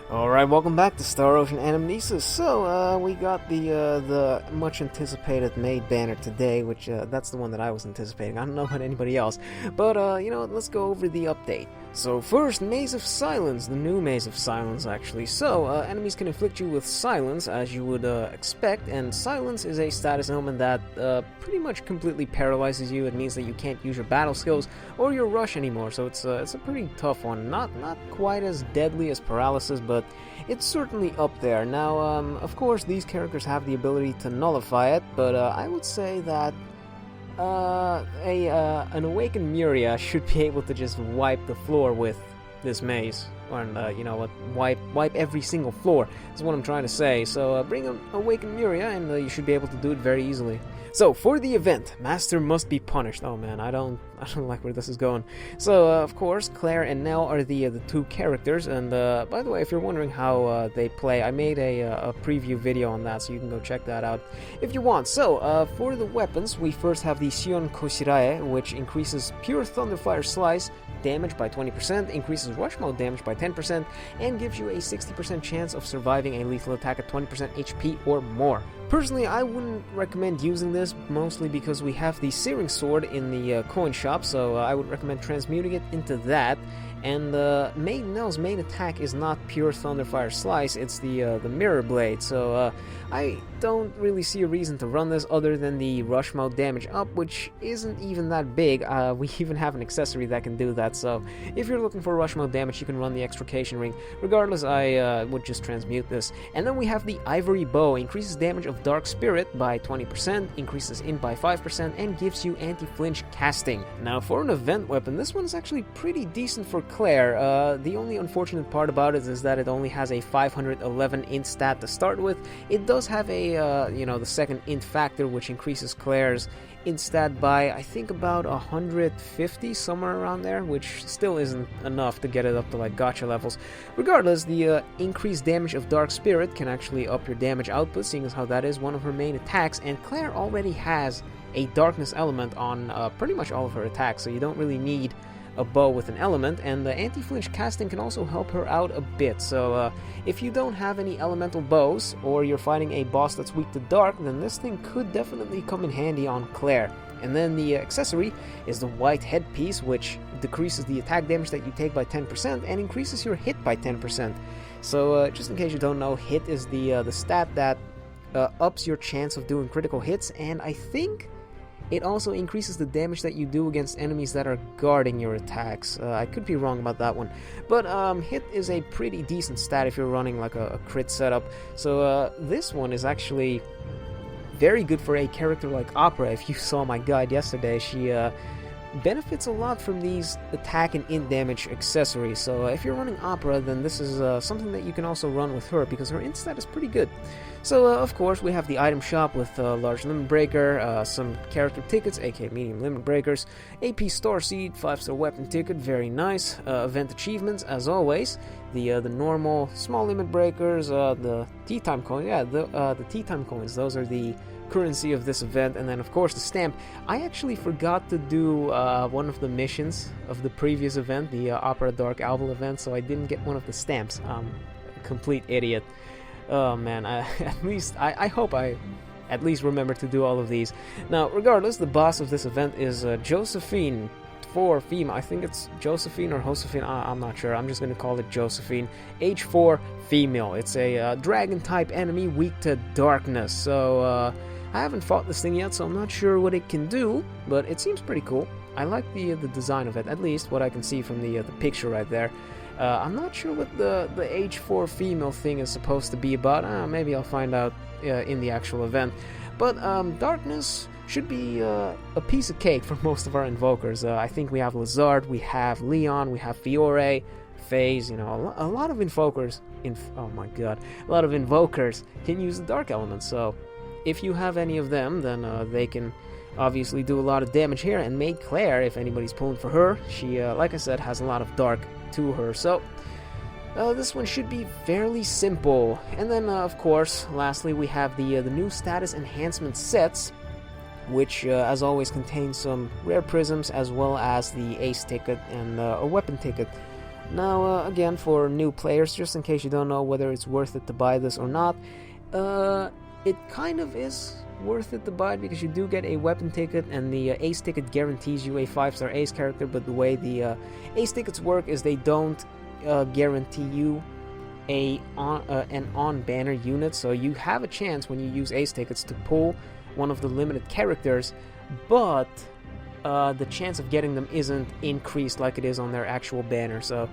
Alright, welcome back to Star Ocean Anamnesis. So, we got the much anticipated Maid banner today, which, that's the one that I was anticipating. I don't know about anybody else. But, you know what, let's go over the update. So, first, Maze of Silence, the new Maze of Silence, actually. So, enemies can inflict you with silence, as you would, expect, and silence is a status element that, pretty much completely paralyzes you. It means that you can't use your battle skills or your rush anymore, so it's a pretty tough one. Not quite as deadly as paralysis, but it's certainly up there. Now, of course, these characters have the ability to nullify it, but I would say that an awakened Muria should be able to just wipe the floor with this maze, and you know what, wipe every single floor is what I'm trying to say. So bring an awakened Muria, and you should be able to do it very easily. So, for the event, Master must be punished. Oh man, I don't like where this is going. So, of course, Clair and Nel are the two characters, and by the way, if you're wondering how they play, I made a preview video on that, so you can go check that out if you want. So, for the weapons, we first have the Sion Koshirae, which increases pure Thunderfire Slice damage by 20%, increases rush mode damage by 10%, and gives you a 60% chance of surviving a lethal attack at 20% HP or more. Personally, I wouldn't recommend using this, mostly because we have the Searing Sword in the coin shop, so I would recommend transmuting it into that. And Maid Nel's main attack is not pure Thunderfire Slice, it's the Mirror Blade, so I don't really see a reason to run this other than the rush mode damage up, which isn't even that big. We even have an accessory that can do that, so if you're looking for rush mode damage, you can run the Extrication Ring. Regardless, I would just transmute this. And then we have the Ivory Bow, increases damage of Dark Spirit by 20%, increases int by 5%, and gives you anti-flinch casting. Now, for an event weapon, this one's actually pretty decent for Clair. The only unfortunate part about it is that it only has a 511 int stat to start with. It does have a, the second int factor, which increases Clair's int stat by, I think, about 150, somewhere around there, which still isn't enough to get it up to, like, gacha levels. Regardless, the increased damage of Dark Spirit can actually up your damage output, seeing as how that is one of her main attacks, and Clair already has a darkness element on pretty much all of her attacks, so you don't really need a bow with an element, and the anti-flinch casting can also help her out a bit. So if you don't have any elemental bows, or you're fighting a boss that's weak to dark, then this thing could definitely come in handy on Clair. And then the accessory is the white headpiece, which decreases the attack damage that you take by 10% and increases your hit by 10%. So just in case you don't know, hit is the stat that ups your chance of doing critical hits, and I think it also increases the damage that you do against enemies that are guarding your attacks. I could be wrong about that one. But hit is a pretty decent stat if you're running like a crit setup. So this one is actually very good for a character like Opera. If you saw my guide yesterday, she benefits a lot from these attack and int damage accessories. So if you're running Opera, then this is something that you can also run with her, because her int stat is pretty good. So of course we have the item shop with large limit breaker, some character tickets, aka medium limit breakers, AP Starseed, 5-star weapon ticket, very nice, event achievements as always, the normal small limit breakers, the tea time coins, the tea time coins, those are the currency of this event, and then of course the stamp. I actually forgot to do one of the missions of the previous event, the Opera Dark Owl event, so I didn't get one of the stamps. I'm a complete idiot. Oh man, I hope I at least remember to do all of these. Now, regardless, the boss of this event is Josephine, for female. I think it's Josephine or Josephine, I'm not sure. I'm just going to call it Josephine. Age 4, female. It's a dragon-type enemy weak to darkness. So, I haven't fought this thing yet, so I'm not sure what it can do, but it seems pretty cool. I like the design of it, at least what I can see from the picture right there. I'm not sure what the age 4 female thing is supposed to be about. Maybe I'll find out in the actual event. But darkness should be a piece of cake for most of our invokers. I think we have Lazard, we have Leon, we have Fiore, Phase, a lot of invokers. Oh my god, a lot of invokers can use the dark element. So if you have any of them, then they can obviously do a lot of damage here. And Maid Clair, if anybody's pulling for her, she, like I said, has a lot of dark to her. So this one should be fairly simple. And then, of course, lastly, we have the new status enhancement sets, which, as always, contains some rare prisms as well as the ace ticket and a weapon ticket. Now, again, for new players, just in case you don't know whether it's worth it to buy this or not, it kind of is worth it to buy it because you do get a weapon ticket, and the ace ticket guarantees you a 5-star ace character, but the way the ace tickets work is they don't guarantee you an on-banner unit, so you have a chance when you use ace tickets to pull one of the limited characters, but the chance of getting them isn't increased like it is on their actual banner. So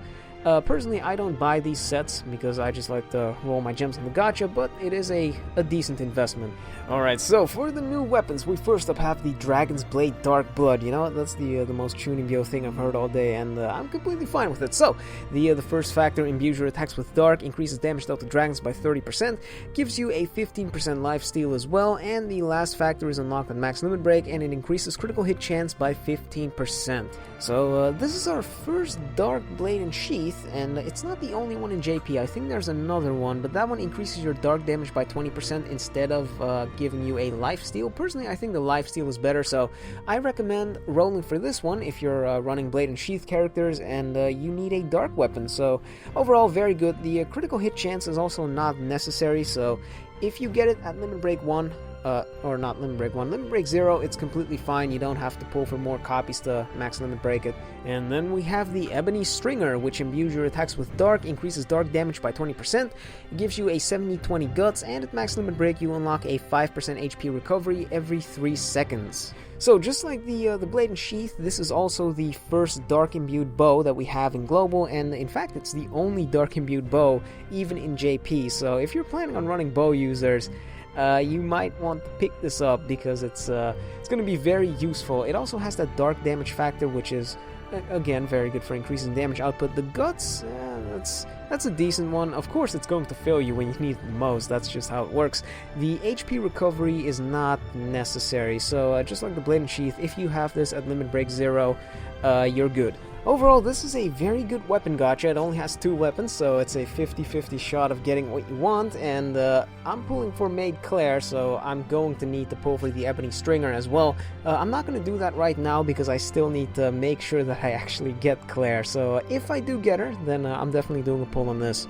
personally, I don't buy these sets because I just like to roll my gems in the gacha, but it is a decent investment. Alright, so for the new weapons, we first up have the Dragon's Blade Dark Blood. You know, that's the most Chunibyo thing I've heard all day, and I'm completely fine with it. So, the first factor imbues your attacks with Dark, increases damage dealt to dragons by 30%, gives you a 15% lifesteal as well, and the last factor is unlocked on max limit break, and it increases critical hit chance by 15%. So, this is our first Dark Blade and Sheath, and it's not the only one in JP. I think there's another one, but that one increases your dark damage by 20% instead of giving you a lifesteal. Personally, I think the lifesteal is better, so I recommend rolling for this one if you're running Blade and Sheath characters and you need a dark weapon. So overall, very good. The critical hit chance is also not necessary, so if you get it at limit break 1, or not limit break 1, limit break 0, it's completely fine. You don't have to pull for more copies to max limit break it. And then we have the Ebony Stringer, which imbues your attacks with dark, increases dark damage by 20%, gives you a 70-20 guts, and at max limit break you unlock a 5% HP recovery every 3 seconds. So just like the Blade and Sheath, this is also the first dark imbued bow that we have in Global, and in fact it's the only dark imbued bow even in JP. So if you're planning on running bow users, you might want to pick this up because it's going to be very useful. It also has that dark damage factor, which is again very good for increasing damage output. The guts, that's a decent one. Of course, it's going to fill you when you need it the most. That's just how it works. The HP recovery is not necessary. So just like the Blade and Sheath, if you have this at limit break 0, you're good. Overall, this is a very good weapon gacha. It only has 2 weapons, so it's a 50-50 shot of getting what you want, and I'm pulling for Maid Clair, so I'm going to need to pull for the Ebony Stringer as well. I'm not going to do that right now because I still need to make sure that I actually get Claire, so if I do get her, then I'm definitely doing a pull on this.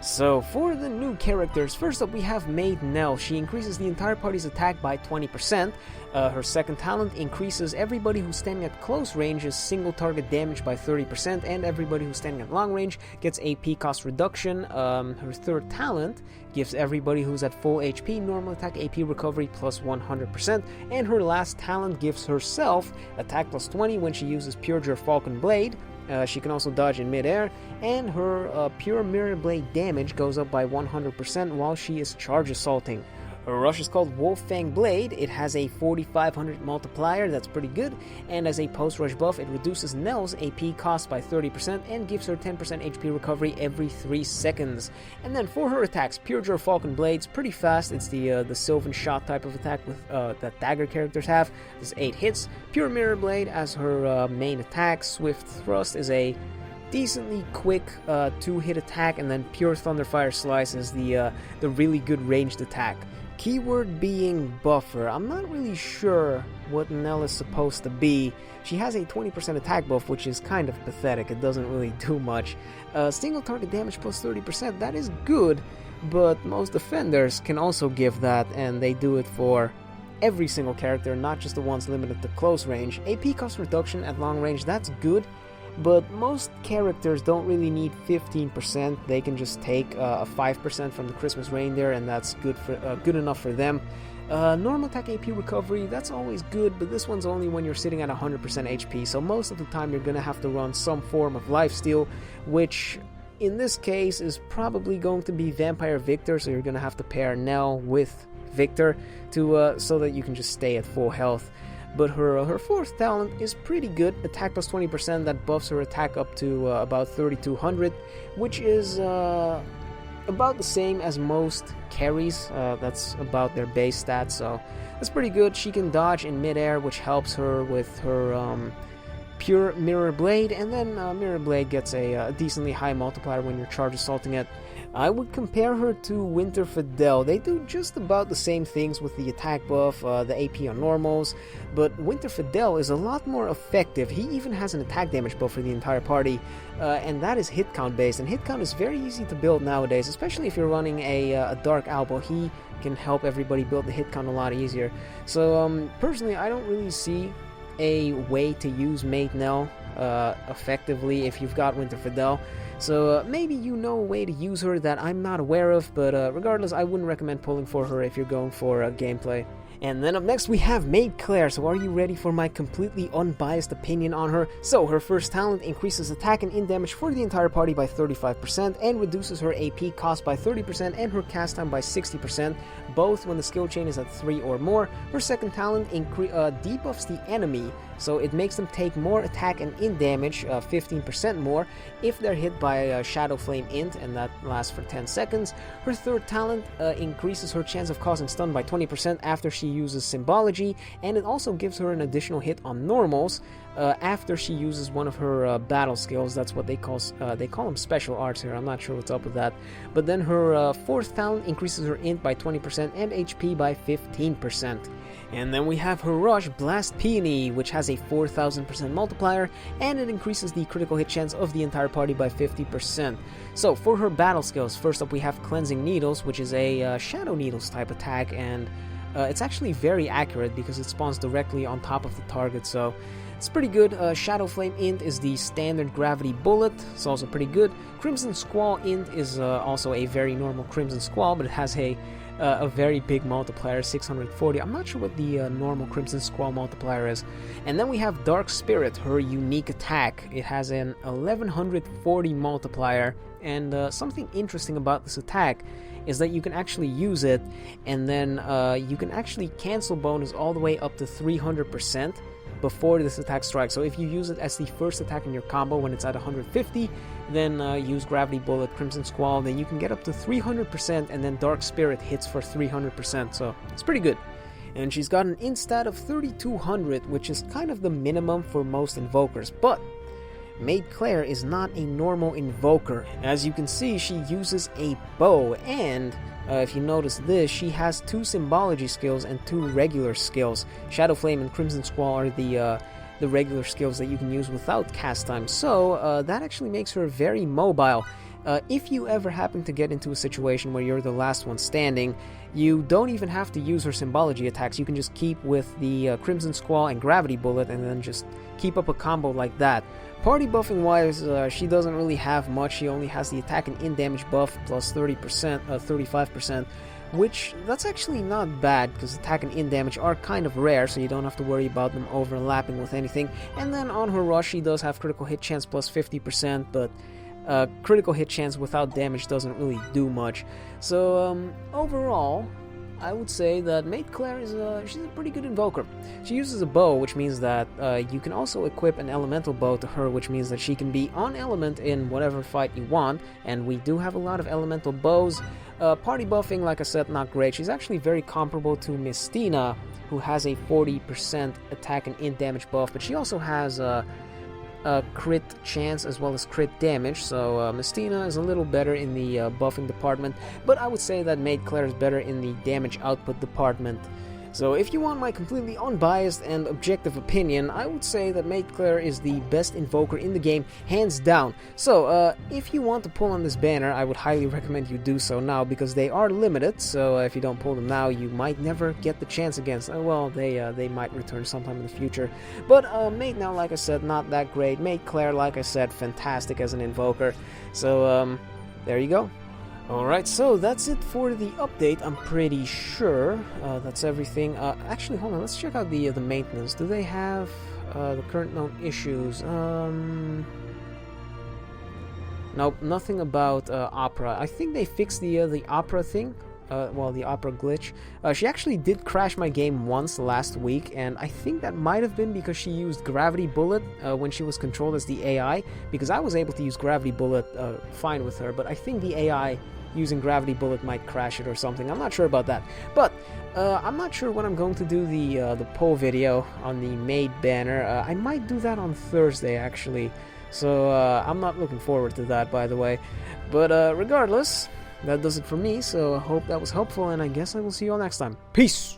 So, for the new characters, first up we have Maid Nel. She increases the entire party's attack by 20%. Her second talent increases everybody who's standing at close range's single target damage by 30%, and everybody who's standing at long range gets AP cost reduction. Her third talent gives everybody who's at full HP normal attack AP recovery plus 100%, and her last talent gives herself attack plus 20 when she uses Pure Falcon Blade. She can also dodge in midair, and her pure mirror blade damage goes up by 100% while she is charge assaulting. Her rush is called Wolffang Blade. It has a 4500 multiplier, that's pretty good, and as a post-rush buff, it reduces Nell's AP cost by 30% and gives her 10% HP recovery every 3 seconds. And then for her attacks, Pure Falcon Blade's pretty fast. It's the Sylvan Shot type of attack with that dagger characters have. There's 8 hits. Pure Mirror Blade as her main attack. Swift Thrust is a decently quick 2-hit attack, and then Pure Thunderfire Slice is the really good ranged attack. Keyword being buffer. I'm not really sure what Nell is supposed to be. She has a 20% attack buff, which is kind of pathetic. It doesn't really do much. Single target damage plus 30%, that is good, but most defenders can also give that, and they do it for every single character, not just the ones limited to close range. AP cost reduction at long range, that's good, but most characters don't really need 15%. They can just take a 5% from the Christmas reindeer, and that's good enough for them. Normal attack AP recovery, that's always good, but this one's only when you're sitting at 100% HP, so most of the time you're going to have to run some form of lifesteal, which in this case is probably going to be Vampire Victor, so you're going to have to pair Nell with Victor to so that you can just stay at full health. But her fourth talent is pretty good, attack plus 20%, that buffs her attack up to about 3200, which is about the same as most carries. That's about their base stats, so that's pretty good. She can dodge in midair, which helps her with her pure Mirror Blade, and then Mirror Blade gets a decently high multiplier when you're charge assaulting it. I would compare her to Winter Fidel. They do just about the same things with the attack buff, the AP on normals, but Winter Fidel is a lot more effective. He even has an attack damage buff for the entire party, and that is hit count based, and hit count is very easy to build nowadays, especially if you're running a Dark Elbow. He can help everybody build the hit count a lot easier. So personally, I don't really see a way to use Maid Nel effectively if you've got Winter Fidel. So maybe you know a way to use her that I'm not aware of, but regardless, I wouldn't recommend pulling for her if you're going for gameplay. And then up next we have Maid Clair. So are you ready for my completely unbiased opinion on her? So her first talent increases attack and in damage for the entire party by 35% and reduces her AP cost by 30% and her cast time by 60%, both when the skill chain is at 3 or more. Her second talent debuffs the enemy, so it makes them take more attack and in damage, 15% more, if they're hit by Shadow Flame Int, and that lasts for 10 seconds. Her third talent increases her chance of causing stun by 20% after she uses Symbology, and it also gives her an additional hit on normals after she uses one of her battle skills. That's what they call them special arts here. I'm not sure what's up with that. But then her fourth talent increases her int by 20% and HP by 15%. And then we have her Rush Blast Peony, which has a 4000% multiplier, and it increases the critical hit chance of the entire party by 50%. So for her battle skills, first up we have Cleansing Needles, which is a Shadow Needles type attack, and it's actually very accurate because it spawns directly on top of the target, so it's pretty good. Shadow Flame Int is the standard gravity bullet. It's also pretty good. Crimson Squall Int is also a very normal Crimson Squall, but it has a very big multiplier, 640. I'm not sure what the normal Crimson Squall multiplier is. And then we have Dark Spirit, her unique attack. It has an 1140 multiplier, and something interesting about this attack is that you can actually use it, and then you can actually cancel bonus all the way up to 300% before this attack strikes. So if you use it as the first attack in your combo when it's at 150, then use Gravity Bullet, Crimson Squall, then you can get up to 300%, and then Dark Spirit hits for 300%, so it's pretty good. And she's got an int stat of 3200, which is kind of the minimum for most invokers, but Maid Clair is not a normal invoker. As you can see, she uses a bow, and if you notice this, she has 2 Symbology skills and 2 regular skills. Shadow Flame and Crimson Squall are the regular skills that you can use without cast time, so that actually makes her very mobile. If you ever happen to get into a situation where you're the last one standing, you don't even have to use her Symbology attacks. You can just keep with the Crimson Squall and Gravity Bullet and then just keep up a combo like that. Party buffing wise, she doesn't really have much. She only has the attack and in damage buff plus 35%, which that's actually not bad because attack and in damage are kind of rare, so you don't have to worry about them overlapping with anything. And then on her rush, she does have critical hit chance plus 50%, but critical hit chance without damage doesn't really do much. So overall, I would say that Maid Clair is she's a pretty good invoker. She uses a bow, which means that you can also equip an elemental bow to her, which means that she can be on element in whatever fight you want, and we do have a lot of elemental bows. Party buffing, like I said, not great. She's actually very comparable to Mistina, who has a 40% attack and in damage buff, but she also has crit chance as well as crit damage, so Mistina is a little better in the buffing department, but I would say that Maid Clair is better in the damage output department. So if you want my completely unbiased and objective opinion, I would say that Maid Clair is the best invoker in the game, hands down. So if you want to pull on this banner, I would highly recommend you do so now, because they are limited, so if you don't pull them now, you might never get the chance against. Well, they might return sometime in the future. But Maid Nel, like I said, not that great. Maid Clair, like I said, fantastic as an invoker. So there you go. Alright, so that's it for the update, I'm pretty sure. That's everything. Actually, hold on, let's check out the maintenance. Do they have the current known issues? Nope, nothing about Opera. I think they fixed the Opera thing. The Opera glitch. She actually did crash my game once last week, and I think that might have been because she used Gravity Bullet when she was controlled as the AI, because I was able to use Gravity Bullet fine with her, but I think the AI using Gravity Bullet might crash it or something. I'm not sure about that. But I'm not sure when I'm going to do the poll video on the Maid banner. I might do that on Thursday, actually. So I'm not looking forward to that, by the way. But regardless, that does it for me. So I hope that was helpful, and I guess I will see you all next time. Peace!